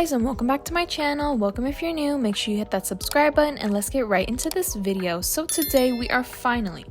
guys, and welcome back to my channel. Welcome if you're new. Make sure you hit that subscribe button and let's get right into this video. So today we are finally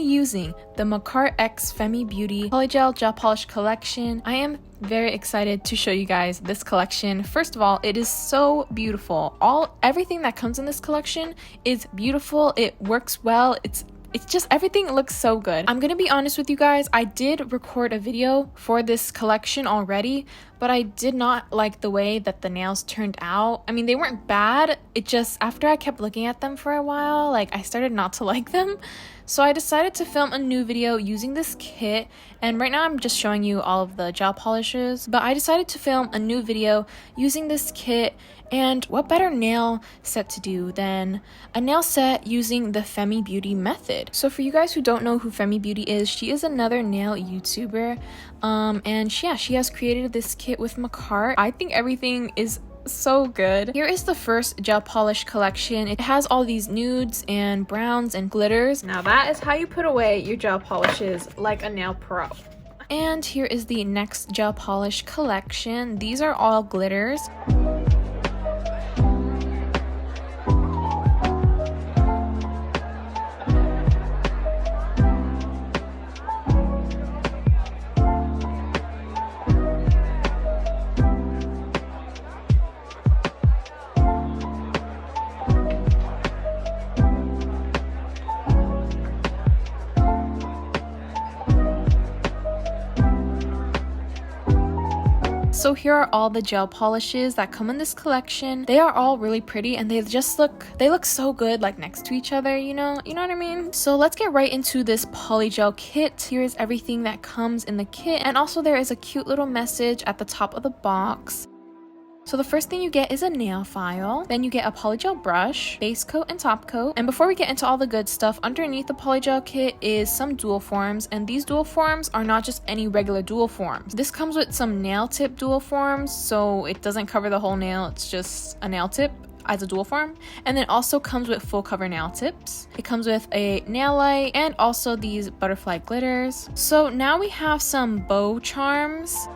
using the Makartt X Femi Beauty Polygel Gel Polish Collection. I am very excited to show you guys this collection. First of all, it is so beautiful. Everything that comes in this collection is beautiful. It works well. It's just everything looks so good. I'm gonna be honest with you guys, I did record a video for this collection already, but I did not like the way that the nails turned out. I mean, they weren't bad, it just, after I kept looking at them for a while, like I started not to like them. So I decided to film a new video using this kit, and right now I'm just showing you all of the gel polishes, but I decided to film a new video using this kit. And what better nail set to do than a nail set using the Femi Beauty Method? So for you guys who don't know who Femi Beauty is, she is another nail YouTuber, and she has created this kit with Makartt. I think everything is so good. Here is the first gel polish collection. It has all these nudes and browns and glitters. Now that is how you put away your gel polishes like a nail pro. And here is the next gel polish collection. These are all glitters. So here are all the gel polishes that come in this collection. They are all really pretty and they look so good like next to each other, you know what I mean? So let's get right into this Polygel kit. Here is everything that comes in the kit, and also there is a cute little message at the top of the box. So the first thing you get is a nail file, then you get a polygel brush, base coat and top coat. And before we get into all the good stuff, underneath the polygel kit is some dual forms, and these dual forms are not just any regular dual forms. This comes with some nail tip dual forms, so it doesn't cover the whole nail, it's just a nail tip as a dual form. And then also comes with full cover nail tips. It comes with a nail light and also these butterfly glitters. So now we have some bow charms,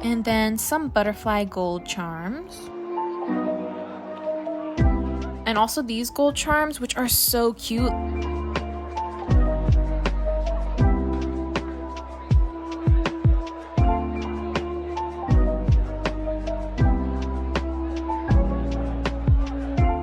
and then some butterfly gold charms, and also these gold charms, which are so cute.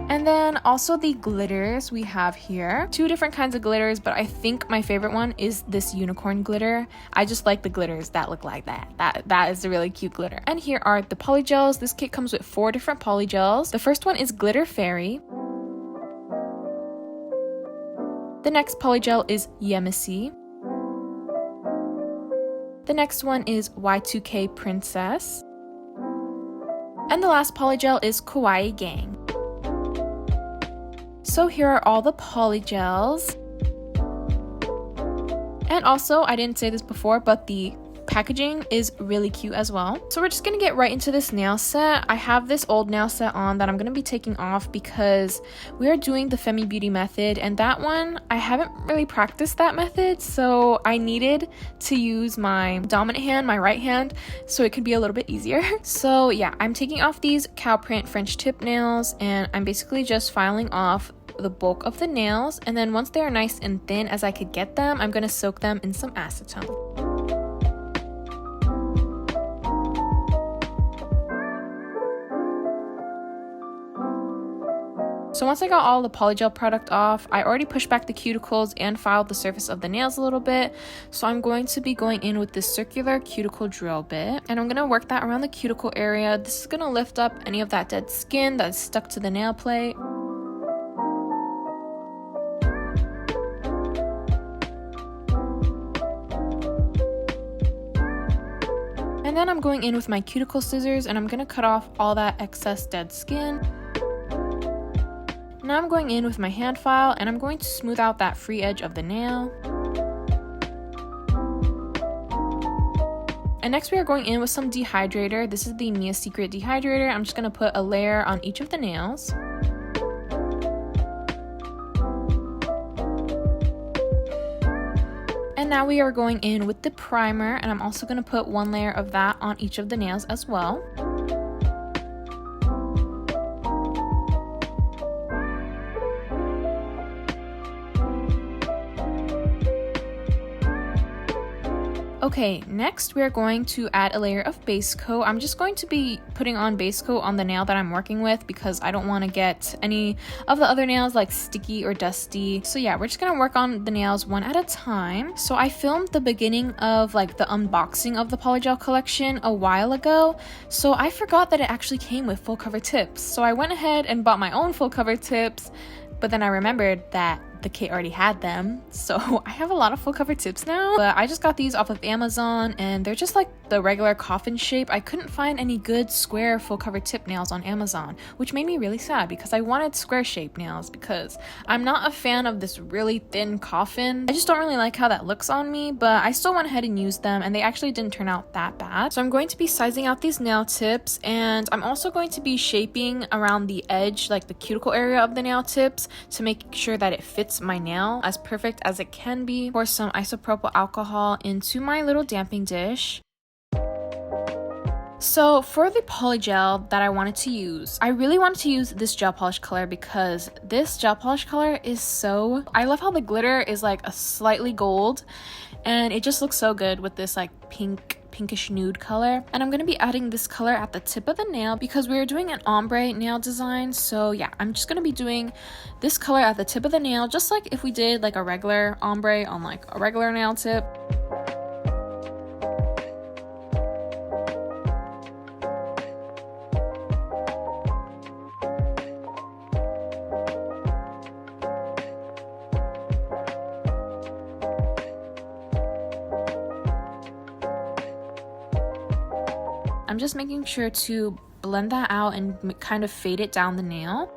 And then also the glitters we have here. Two different kinds of glitters, but I think my favorite one is this unicorn glitter. I just like the glitters that look like that. That is a really cute glitter. And here are the polygels. This kit comes with 4 different polygels. The first one is Glitter Fairy. The next polygel is Yemisi. The next one is Y2K Princess. And the last polygel is Kawaii Gang. So here are all the polygels. And also, I didn't say this before, but the packaging is really cute as well. So we're just gonna get right into this nail set. I have this old nail set on that I'm gonna be taking off because we are doing the Femi Beauty Method, and that one, I haven't really practiced that method, so I needed to use my dominant hand, my right hand, so it could be a little bit easier. So yeah, I'm taking off these cow print French tip nails, and I'm basically just filing off the bulk of the nails, and then once they are nice and thin as I could get them, I'm gonna soak them in some acetone. So once I got all the polygel product off, I already pushed back the cuticles and filed the surface of the nails a little bit. So I'm going to be going in with this circular cuticle drill bit, and I'm going to work that around the cuticle area. This is going to lift up any of that dead skin that's stuck to the nail plate. And then I'm going in with my cuticle scissors, and I'm going to cut off all that excess dead skin. Now I'm going in with my hand file, and I'm going to smooth out that free edge of the nail. And next we are going in with some Dehydrator. This is the Mia Secret Dehydrator. I'm just going to put a layer on each of the nails. And now we are going in with the primer, and I'm also going to put one layer of that on each of the nails as well. Okay, next we're going to add a layer of base coat. I'm just going to be putting on base coat on the nail that I'm working with because I don't want to get any of the other nails like sticky or dusty. So yeah, we're just gonna work on the nails one at a time. So I filmed the beginning of like the unboxing of the Polygel collection a while ago, so I forgot that it actually came with full cover tips. So I went ahead and bought my own full cover tips, but then I remembered that the kit already had them, so I have a lot of full cover tips now. But I just got these off of Amazon, and they're just like the regular coffin shape. I couldn't find any good square full cover tip nails on Amazon, which made me really sad because I wanted square shape nails because I'm not a fan of this really thin coffin. I just don't really like how that looks on me, but I still went ahead and used them, and they actually didn't turn out that bad. So I'm going to be sizing out these nail tips, and I'm also going to be shaping around the edge, like the cuticle area of the nail tips, to make sure that it fits my nail as perfect as it can be. Pour some isopropyl alcohol into my little damping dish. So for the polygel that I wanted to use, I really wanted to use this gel polish color because this gel polish color is so... I love how the glitter is like a slightly gold, and it just looks so good with this like pinkish nude color. And I'm going to be adding this color at the tip of the nail because we're doing an ombre nail design. So yeah, I'm just going to be doing this color at the tip of the nail, just like if we did like a regular ombre on like a regular nail tip. I'm just making sure to blend that out and kind of fade it down the nail.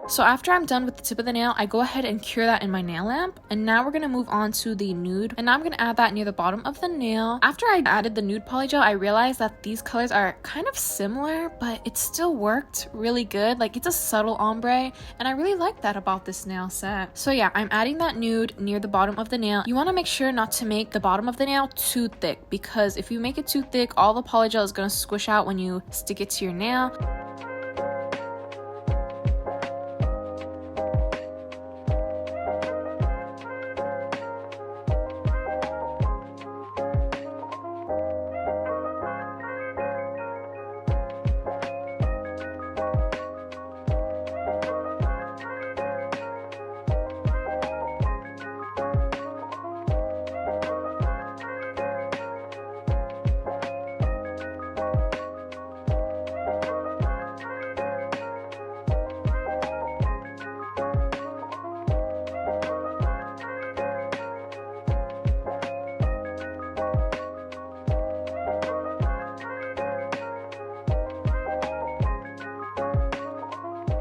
So after I'm done with the tip of the nail, I go ahead and cure that in my nail lamp. And now we're going to move on to the nude. And now I'm going to add that near the bottom of the nail. After I added the nude polygel, I realized that these colors are kind of similar, but it still worked really good. Like, it's a subtle ombre, and I really like that about this nail set. So yeah, I'm adding that nude near the bottom of the nail. You want to make sure not to make the bottom of the nail too thick, because if you make it too thick, all the polygel is going to squish out when you stick it to your nail.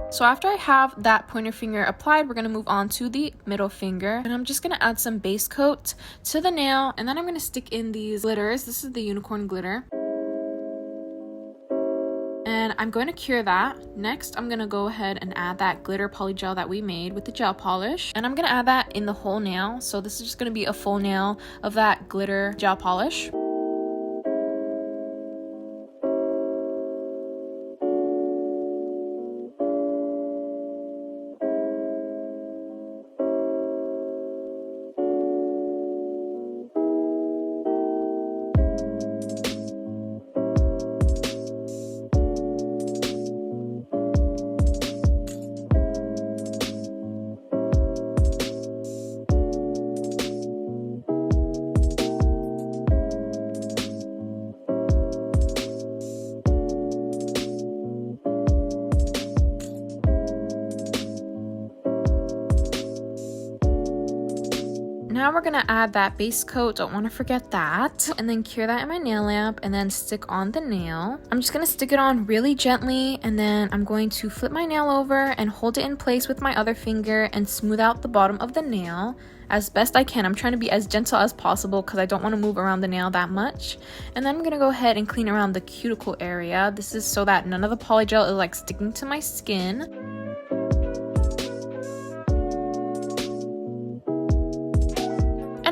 So after I have that pointer finger applied, we're going to move on to the middle finger. And I'm just going to add some base coat to the nail. And then I'm going to stick in these glitters. This is the unicorn glitter. And I'm going to cure that. Next, I'm going to go ahead and add that glitter polygel that we made with the gel polish. And I'm going to add that in the whole nail. So this is just going to be a full nail of that glitter gel polish. now we're gonna add that base coat, don't want to forget that, and then cure that in my nail lamp and then stick on the nail. I'm just gonna stick it on really gently, and then I'm going to flip my nail over and hold it in place with my other finger and smooth out the bottom of the nail as best I can. I'm trying to be as gentle as possible because I don't want to move around the nail that much. And then I'm gonna go ahead and clean around the cuticle area. This is so that none of the polygel is like sticking to my skin.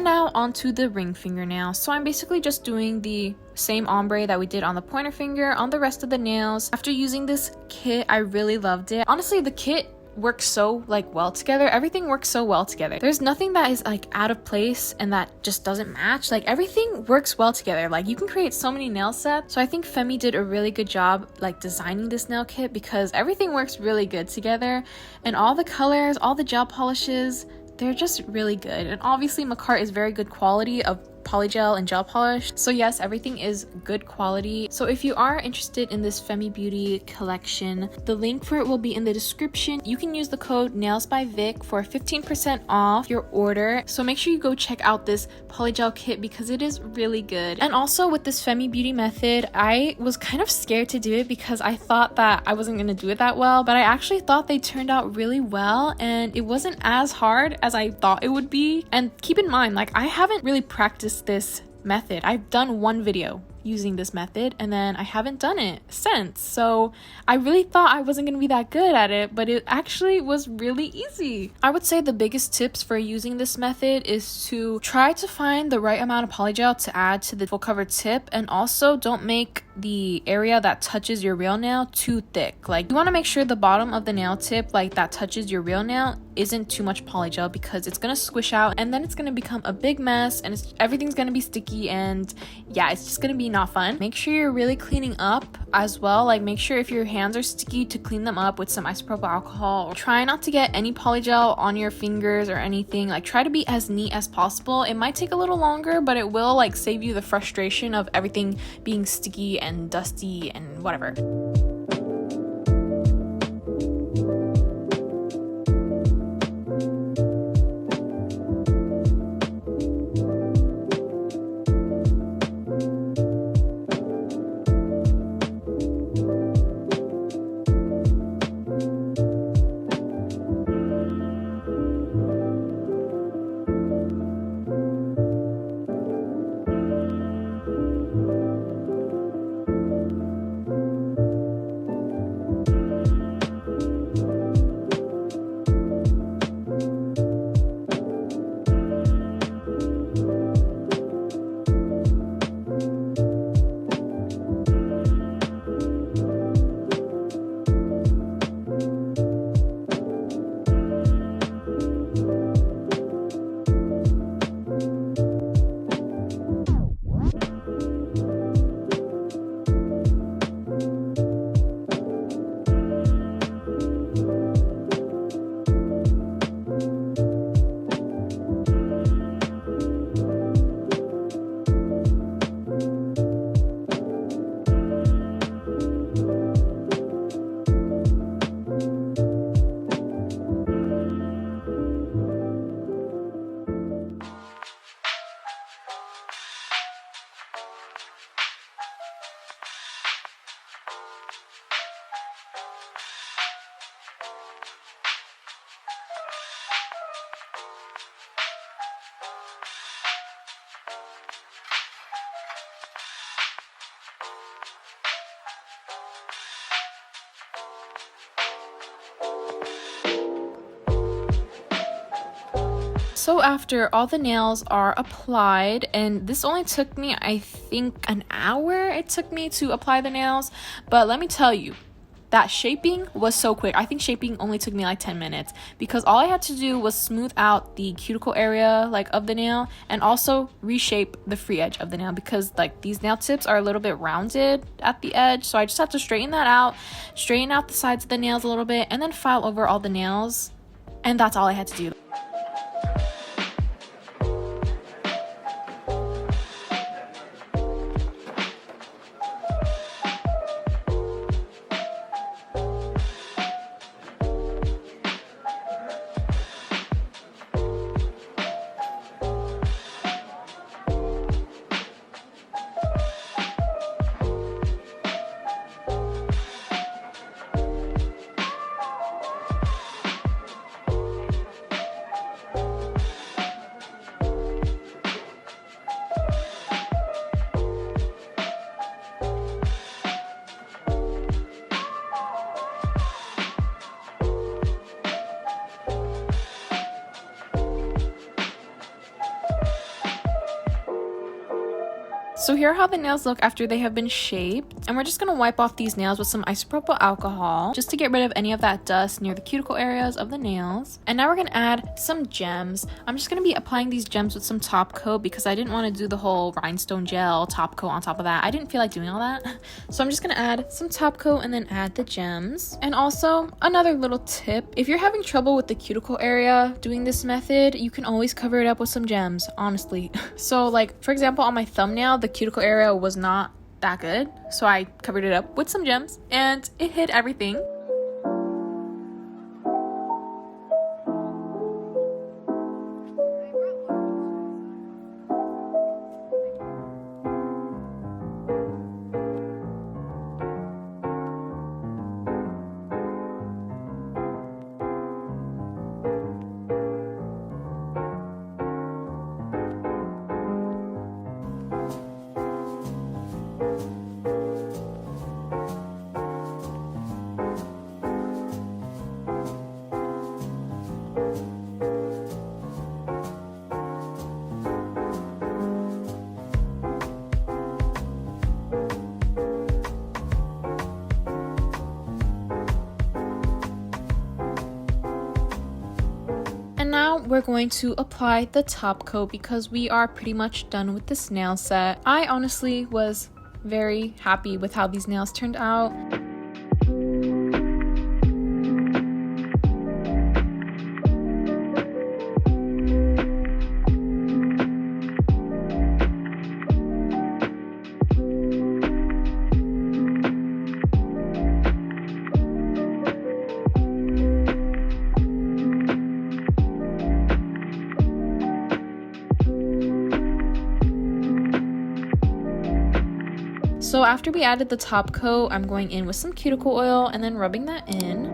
Now onto the ring fingernail. So I'm basically just doing the same ombre that we did on the pointer finger on the rest of the nails. After using this kit, I really loved it. Honestly, the kit works so well together. Everything works so well together. There's nothing that is like out of place and that just doesn't match. Like everything works well together. Like you can create so many nail sets. So I think Femi did a really good job like designing this nail kit because everything works really good together, and all the colors, all the gel polishes, they're just really good. And obviously Makartt is very good quality of polygel and gel polish. So yes, everything is good quality. So if you are interested in this Femi Beauty collection, the link for it will be in the description. You can use the code nailsbyvic for 15% off your order. So make sure you go check out this polygel kit because it is really good. And also with this Femi Beauty method, I was kind of scared to do it because I thought that I wasn't going to do it that well, but I actually thought they turned out really well and it wasn't as hard as I thought it would be. And keep in mind, like I haven't really practiced this method. I've done one video using this method and then I haven't done it since. So I really thought I wasn't going to be that good at it, but it actually was really easy. I would say the biggest tips for using this method is to try to find the right amount of polygel to add to the full cover tip, and also don't make the area that touches your real nail too thick. Like you want to make sure the bottom of the nail tip like that touches your real nail isn't too much polygel because it's gonna squish out and then it's gonna become a big mess and everything's gonna be sticky, and yeah, it's just gonna be not fun. Make sure you're really cleaning up as well. Like make sure if your hands are sticky to clean them up with some isopropyl alcohol. Try not to get any polygel on your fingers or anything. Like try to be as neat as possible. It might take a little longer, but it will like save you the frustration of everything being sticky and dusty and whatever. So after all the nails are applied, and this only took me, I think, an hour it took me to apply the nails, but let me tell you, that shaping was so quick. I think shaping only took me like 10 minutes because all I had to do was smooth out the cuticle area like of the nail and also reshape the free edge of the nail because like these nail tips are a little bit rounded at the edge. So I just have to straighten out the sides of the nails a little bit and then file over all the nails, and that's all I had to do. So here are how the nails look after they have been shaped, and we're just going to wipe off these nails with some isopropyl alcohol just to get rid of any of that dust near the cuticle areas of the nails. And now we're going to add some gems. I'm just going to be applying these gems with some top coat because I didn't want to do the whole rhinestone gel top coat on top of that. I didn't feel like doing all that. So I'm just going to add some top coat and then add the gems. And also another little tip, if you're having trouble with the cuticle area doing this method, you can always cover it up with some gems, honestly. So like for example on my thumbnail, the cuticle area was not that good, so I covered it up with some gems and it hid everything. And now we're going to apply the top coat because we are pretty much done with this nail set. I honestly was very happy with how these nails turned out. So after we added the top coat, I'm going in with some cuticle oil and then rubbing that in.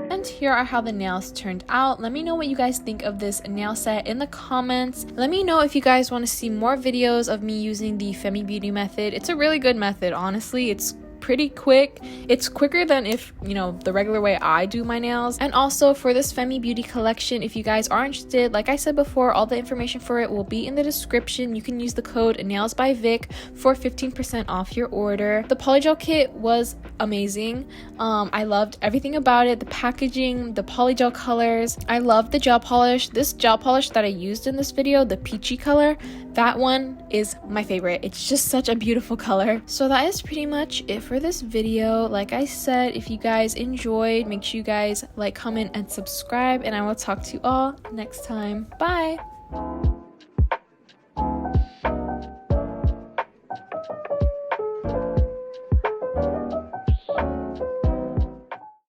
And here are how the nails turned out. Let me know what you guys think of this nail set in the comments. Let me know if you guys want to see more videos of me using the Femi Beauty method. It's a really good method, honestly. It's pretty quick. It's quicker than if, you know, the regular way I do my nails. And also for this Femi Beauty collection, if you guys are interested, like I said before, all the information for it will be in the description. You can use the code nailsbyvic for 15% off your order. The Polygel Kit was amazing. I loved everything about it, the packaging, the polygel colors. I love the gel polish. This gel polish that I used in this video, the peachy color, that one is my favorite. It's just such a beautiful color. So that is pretty much it for this video. Like I said, if you guys enjoyed, make sure you guys like, comment, and subscribe, and I will talk to you all next time. Bye!